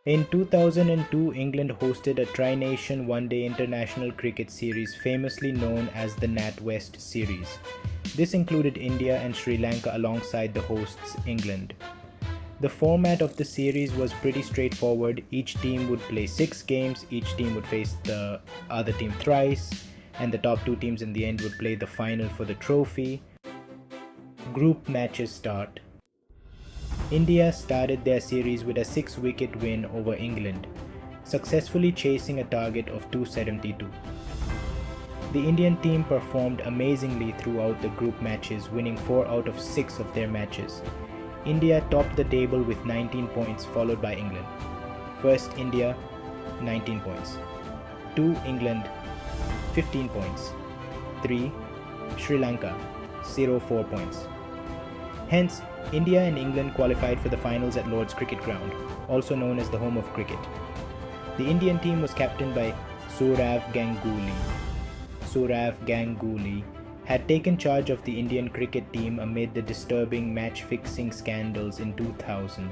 In 2002, England hosted a tri-nation one-day international cricket series famously known as the Natwest series. This included India and Sri Lanka alongside the hosts England. The format of the series was pretty straightforward. Each team would play 6 games, each team would face the other team thrice, and the top two teams in the end would play the final for the trophy. Group matches start. India started their series with a 6-wicket win over England, successfully chasing a target of 272. The Indian team performed amazingly throughout the group matches, winning 4 out of 6 of their matches. India topped the table with 19 points, followed by England. First India, 19 points. 2 England, 15 points. 3 Sri Lanka, 4 points. Hence, India and England qualified for the finals at Lord's Cricket Ground, also known as the home of cricket. The Indian team was captained by Sourav Ganguly. Sourav Ganguly had taken charge of the Indian cricket team amid the disturbing match-fixing scandals in 2000.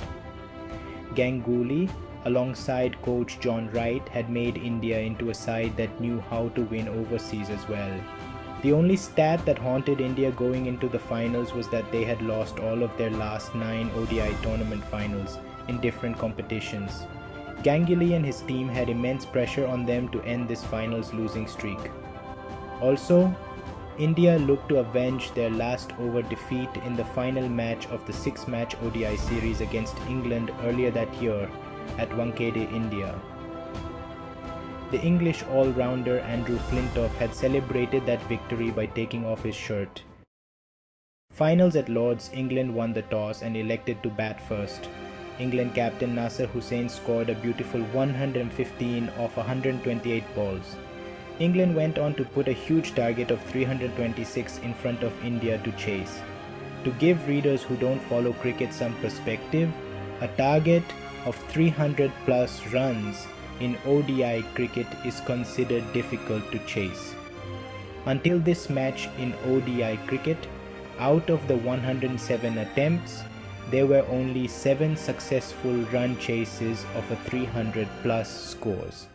Ganguly, alongside coach John Wright, had made India into a side that knew how to win overseas as well. The only stat that haunted India going into the finals was that they had lost all of their last 9 ODI tournament finals in different competitions. Ganguly and his team had immense pressure on them to end this finals losing streak. Also, India looked to avenge their last over defeat in the final match of the 6-match ODI series against England earlier that year at Wankhede, India. The English all-rounder Andrew Flintoff had celebrated that victory by taking off his shirt. Finals at Lord's, England won the toss and elected to bat first. England captain Nasser Hussain scored a beautiful 115 off 128 balls. England went on to put a huge target of 326 in front of India to chase. To give readers who don't follow cricket some perspective, a target of 300 plus runs in ODI cricket is considered difficult to chase. Until this match in ODI cricket, out of the 107 attempts, there were only 7 successful run chases of a 300 plus scores.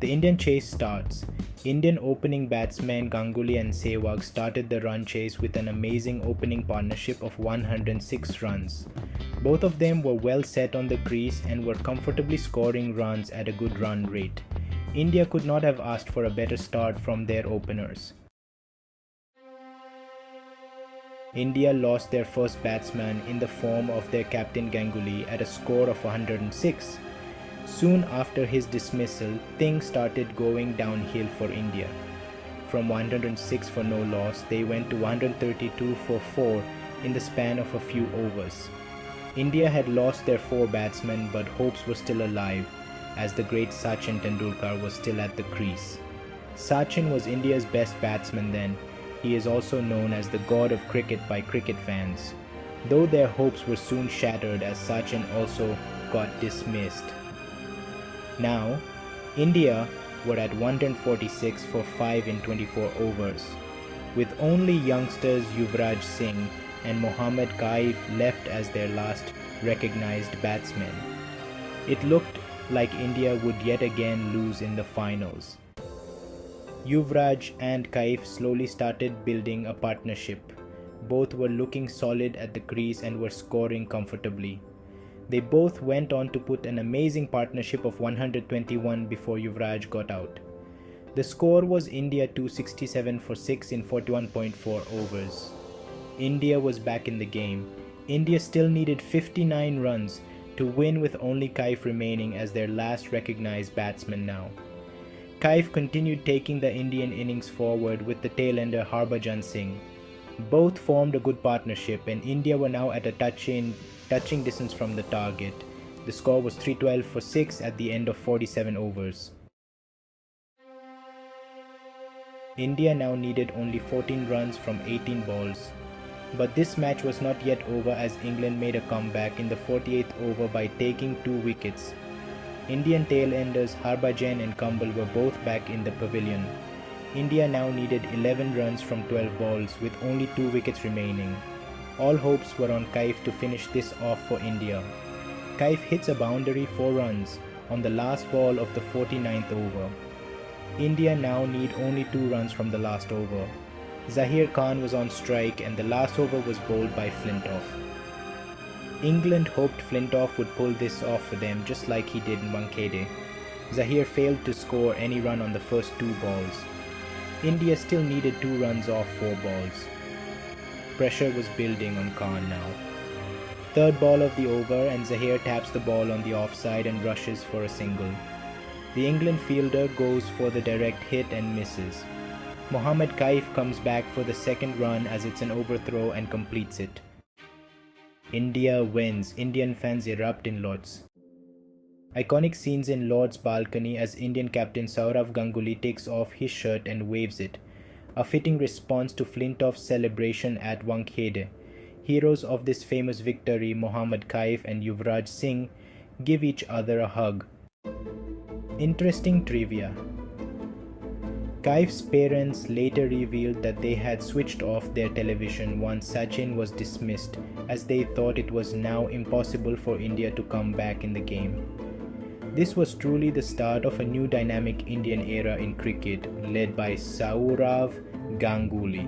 The Indian chase starts. Indian opening batsmen Ganguly and Sehwag started the run chase with an amazing opening partnership of 106 runs. Both of them were well set on the crease and were comfortably scoring runs at a good run rate. India could not have asked for a better start from their openers. India lost their first batsman in the form of their captain Ganguly at a score of 106. Soon after his dismissal, things started going downhill for India. From 106 for no loss, they went to 132 for 4 in the span of a few overs. India had lost their 4 batsmen, but hopes were still alive, as the great Sachin Tendulkar was still at the crease. Sachin was India's best batsman then. He is also known as the god of cricket by cricket fans, though their hopes were soon shattered as Sachin also got dismissed. Now, India were at 146 for 5 in 24 overs, with only youngsters Yuvraj Singh and Mohammad Kaif left as their last recognized batsmen. It looked like India would yet again lose in the finals. Yuvraj and Kaif slowly started building a partnership. Both were looking solid at the crease and were scoring comfortably. They both went on to put an amazing partnership of 121 before Yuvraj got out. The score was India 267 for 6 in 41.4 overs. India was back in the game. India still needed 59 runs to win, with only Kaif remaining as their last recognized batsman now. Kaif continued taking the Indian innings forward with the tailender Harbhajan Singh. Both formed a good partnership and India were now at a touching distance from the target. The score was 312 for 6 at the end of 47 overs. India now needed only 14 runs from 18 balls. But this match was not yet over as England made a comeback in the 48th over by taking 2 wickets. Indian tailenders Harbhajan and Kumble were both back in the pavilion. India now needed 11 runs from 12 balls with only 2 wickets remaining. All hopes were on Kaif to finish this off for India. Kaif hits a boundary 4 runs on the last ball of the 49th over. India now need only 2 runs from the last over. Zahir Khan was on strike and the last over was bowled by Flintoff. England hoped Flintoff would pull this off for them just like he did in Wankhede. Zahir failed to score any run on the first 2 balls. India still needed 2 runs off 4 balls. Pressure was building on Khan now. Third ball of the over and Zahir taps the ball on the offside and rushes for a single. The England fielder goes for the direct hit and misses. Mohammad Kaif comes back for the second run as it's an overthrow and completes it. India wins. Indian fans erupt in Lord's. Iconic scenes in Lord's balcony as Indian captain Sourav Ganguly takes off his shirt and waves it. A fitting response to Flintoff's celebration at Wankhede. Heroes of this famous victory, Mohammad Kaif and Yuvraj Singh, give each other a hug. Interesting trivia. Kaif's parents later revealed that they had switched off their television once Sachin was dismissed, as they thought it was now impossible for India to come back in the game. This was truly the start of a new dynamic Indian era in cricket, led by Sourav Ganguly.